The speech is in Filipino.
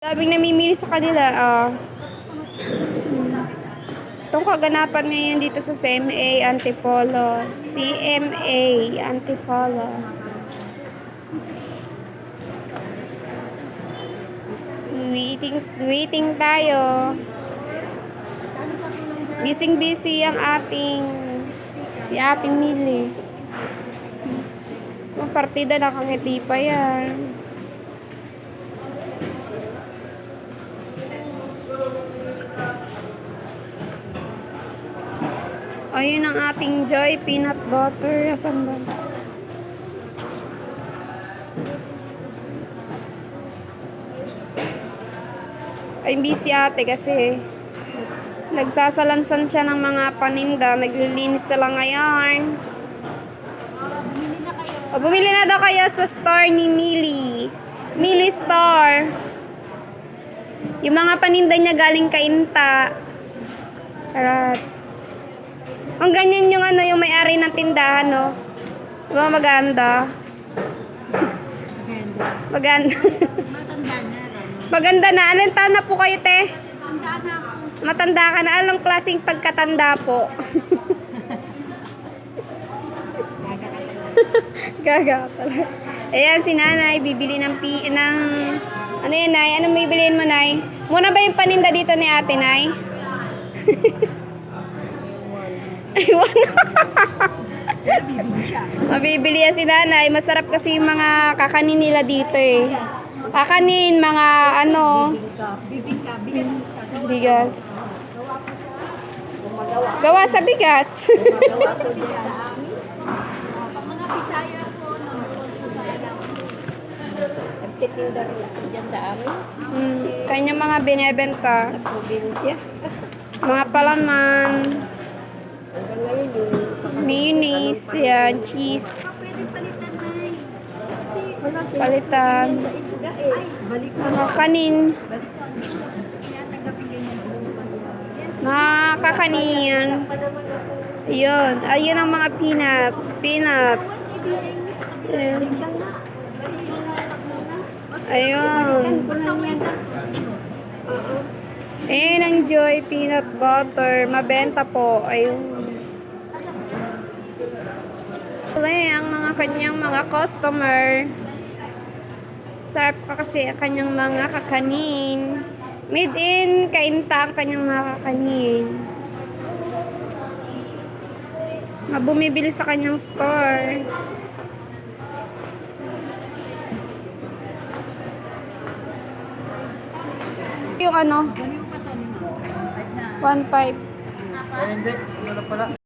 Daming namimili sa kanila. Itong kaganapan ngayon dito sa CMA Antipolo. CMA Antipolo. Waiting tayo. Busy ang si ating Mili. Ang partida nakangiti pa yan. Ayun ang ating Joy Peanut Butter. Asan ba? Ay, busy ate kasi nagsasalansan siya ng mga paninda. Naglilinis sila ngayon. Bumili na daw kayo sa store ni Mili. Mili Store. Yung mga paninda niya galing Kainta. Charot. Ang ganyan yung yung may-ari ng tindahan, no? Diba maganda? Maganda. Maganda na. Alanta na po kayo, te? Matanda ka na. Anong klaseng pagkatanda po? Gaga pala. Ayan, si nanay, bibili ng ano yan, nay? Anong bibiliin mo, nay? Muna ba yung paninda dito ni ate, nay? Aywan. Mabibili yan si nanay. Masarap kasi yung mga kakanin nila dito eh. Kakanin, mga bigas. Gawa sa bigas. Kanyang mga binebenta. Mga palaman. Mayonnaise, yan, cheese. Palitan. Mga kanin. Mga kakanin. Ayun. Ayun ang mga peanut. Ayun. Ayun ang Joy Peanut Butter. Mabenta po. Ayun. Ang mga kanyang mga customer. Sarap pa kasi ang kanyang mga kakanin. Made in Kainta ang kanyang mga kakanin. Bumibili sa kanyang store. Yung 1.5. Hindi, wala pala.